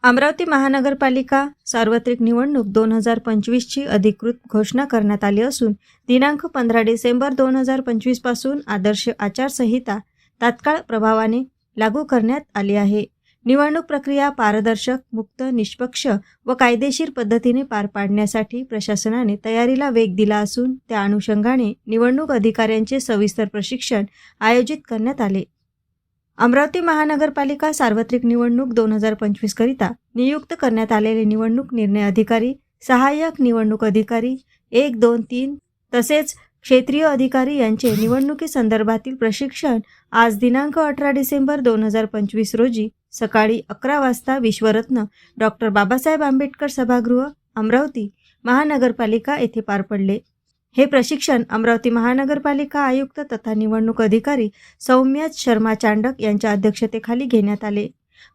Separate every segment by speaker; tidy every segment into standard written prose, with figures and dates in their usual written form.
Speaker 1: अमरावती महानगरपालिका सार्वत्रिक निवडणूक 2025ची अधिकृत घोषणा करण्यात आली असून दिनांक 15 डिसेंबर 2025 पासून आदर्श आचारसंहिता तात्काळ प्रभावाने लागू करण्यात आली आहे. निवडणूक प्रक्रिया पारदर्शक, मुक्त, निष्पक्ष व कायदेशीर पद्धतीने पार पाडण्यासाठी प्रशासनाने तयारीला वेग दिला असून त्या अनुषंगाने निवडणूक अधिकाऱ्यांचे सविस्तर प्रशिक्षण आयोजित करण्यात आले. अमरावती महानगरपालिका सार्वत्रिक निवडणूक 2025 करिता नियुक्त करण्यात आलेले निवडणूक निर्णय अधिकारी, सहाय्यक निवडणूक अधिकारी 1, 2, 3 तसेच क्षेत्रीय अधिकारी यांचे निवडणुकीसंदर्भातील प्रशिक्षण आज दिनांक 18 डिसेंबर 2025 रोजी सकाळी 11 वाजता विश्वरत्न डॉक्टर बाबासाहेब आंबेडकर सभागृह अमरावती महानगरपालिका येथे पार पडले. हे प्रशिक्षण अमरावती महानगरपालिका आयुक्त तथा निवडणूक अधिकारी सौम्या शर्मा चांडक यांच्या अध्यक्षतेखाली घेण्यात आले.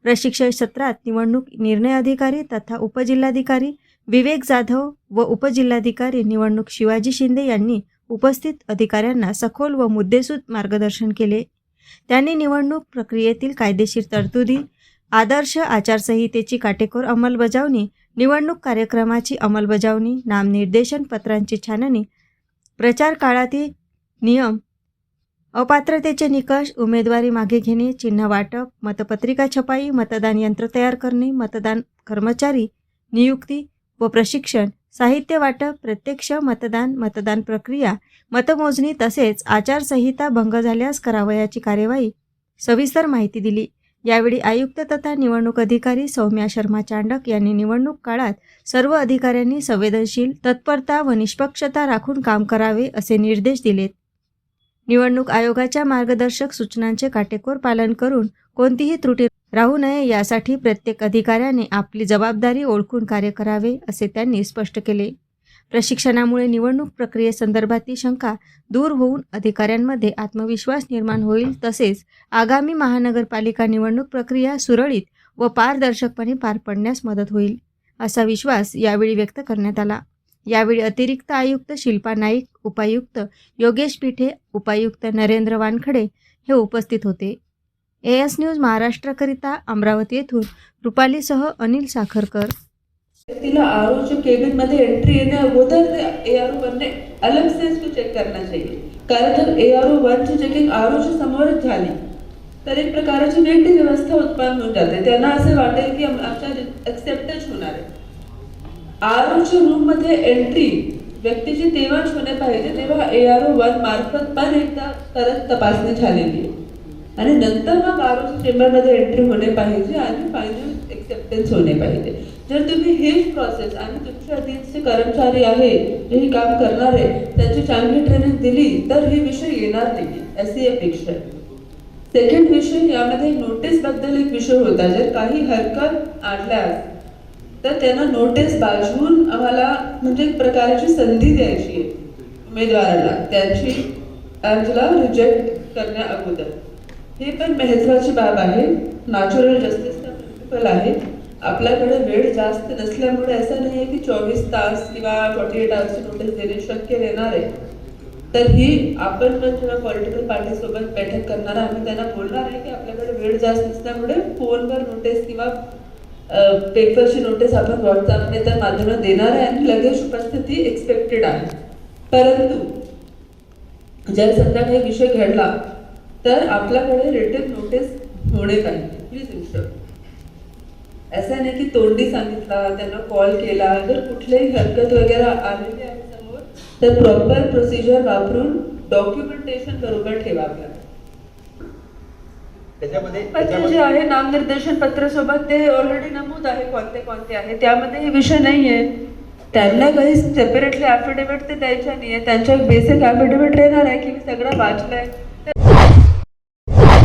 Speaker 1: प्रशिक्षण सत्रात निवडणूक निर्णय अधिकारी तथा उपजिल्हाधिकारी विवेक जाधव व उपजिल्हाधिकारी निवडणूक शिवाजी शिंदे यांनी उपस्थित अधिकाऱ्यांना सखोल व मुद्देसूद मार्गदर्शन केले. त्यांनी निवडणूक प्रक्रियेतील कायदेशीर तरतुदी, आदर्श आचारसंहितेची काटेकोर अंमलबजावणी, निवडणूक कार्यक्रमाची अंमलबजावणी, नामनिर्देशन पत्रांची छाननी, प्रचार काळातील नियम, अपात्रतेचे निकष, उमेदवारी मागे घेणे, चिन्ह वाटप, मतपत्रिका छपाई, मतदान यंत्र तयार करणे, मतदान कर्मचारी नियुक्ती व प्रशिक्षण, साहित्य वाटप, प्रत्यक्ष मतदान, मतदान प्रक्रिया, मतमोजणी तसेच आचारसंहिता भंग झाल्यास करावयाची कार्यवाही सविस्तर माहिती दिली. यावेळी आयुक्त तथा निवडणूक अधिकारी सौम्या शर्मा चांडक यांनी निवडणूक काळात सर्व अधिकाऱ्यांनी संवेदनशील, तत्परता व निष्पक्षता राखून काम करावे असे निर्देश दिलेत. निवडणूक आयोगाच्या मार्गदर्शक सूचनांचे काटेकोर पालन करून कोणतीही त्रुटी राहू नये यासाठी प्रत्येक अधिकाऱ्याने आपली जबाबदारी ओळखून कार्य करावे असे त्यांनी स्पष्ट केले. प्रशिक्षणामुळे निवडणूक प्रक्रियेसंदर्भातील शंका दूर होऊन अधिकाऱ्यांमध्ये आत्मविश्वास निर्माण होईल तसेच आगामी महानगरपालिका निवडणूक प्रक्रिया सुरळीत व पारदर्शकपणे पार पडण्यास मदत होईल असा विश्वास यावेळी व्यक्त करण्यात आला. यावेळी अतिरिक्त आयुक्त शिल्पा नाईक, उपायुक्त योगेश पिठे, उपायुक्त नरेंद्र वानखडे हे उपस्थित होते. AS न्यूज महाराष्ट्रकरिता अमरावती येथून रुपालीसह अनिल साखरकर.
Speaker 2: व्यक्ति आरओ केबिन में एंट्री लेने अगोदर ARO 1 ने अलग से इसको चेक करना चाहिए. कारण जर ARO 1 ची चेकिंग RO च्या समोरच झाली तर एक प्रकारची वेगळी व्यवस्था उत्पन्न होऊन जाते. त्यांना असे वाटेल की आमच्या एक्सेप्टच होणार आहे. RO च्या रूम मध्ये एंट्री व्यक्तीची तेव्हाच होणे पाहिजे तेव्हा ARO 1 मार्फत पण एकदा परत तपासणी झालेली आहे आणि नंतर मग RO चेंबर मध्ये एंट्री होणे पाहिजे आणि फायनल एक्सेप्टन्स होणे पाहिजे. जर तुम्ही हेच प्रोसेस आणि तुमच्या अधीनचे कर्मचारी आहे जे हे काम करणार आहे त्यांची चांगली ट्रेनिंग दिली तर हे विषय येणार नाही अशी अपेक्षा आहे. सेकंड विषय यामध्ये नोटीस बद्दल एक विषय होता. जर काही हरकत आणल्यास तर त्यांना नोटीस बाजून आम्हाला म्हणजे एक प्रकारची संधी द्यायची आहे उमेदवाराला त्यांची अर्जला रिजेक्ट करण्या अगोदर. हे पण महत्त्वाची बाब आहे. नॅचरल जस्टिसचा प्रिन्सिपल आहे. आपल्याकडे वेळ जास्त नसल्यामुळे असं नाही आहे की 24 तास किंवा 48 आवर्सची नोटीस देणे शक्य देणार आहे. तर ही आपण पण जेव्हा पॉलिटिकल पार्टी सोबत बैठक करणार आम्ही त्यांना बोलणार आहे की आपल्याकडे वेळ जास्त नसल्यामुळे फोनवर नोटीस किंवा पेपरची नोटीस आपण व्हॉट्सअपने तर माध्यमात देणार आहे आणि लगेच उपस्थिती एक्सपेक्टेड आहे. परंतु जर समजा काही विषय घडला तर आपल्याकडे रिटन नोटीस होणे पाहिजे. प्लीज इन्शुअर असं नाही की तोंडी सांगितला त्यांना कॉल केला. जर कुठलीही हरकत वगैरे आलेली आहे समोर तर प्रॉपर प्रोसिजर वापरून डॉक्युमेंटेशन बरोबर ठेवा. आपल्याला पत्र जे आहे नामनिर्देशन पत्र सोबत ते ऑलरेडी नमूद आहे कोणते कोणते आहे. त्यामध्ये हे विषय नाही आहे. त्यांना काही सेपरेटली ॲफिडेविट ते द्यायच्या नाही आहे. त्यांच्या एक बेसिक ॲफिडेविट येणार आहे की मी सगळं वाचलंय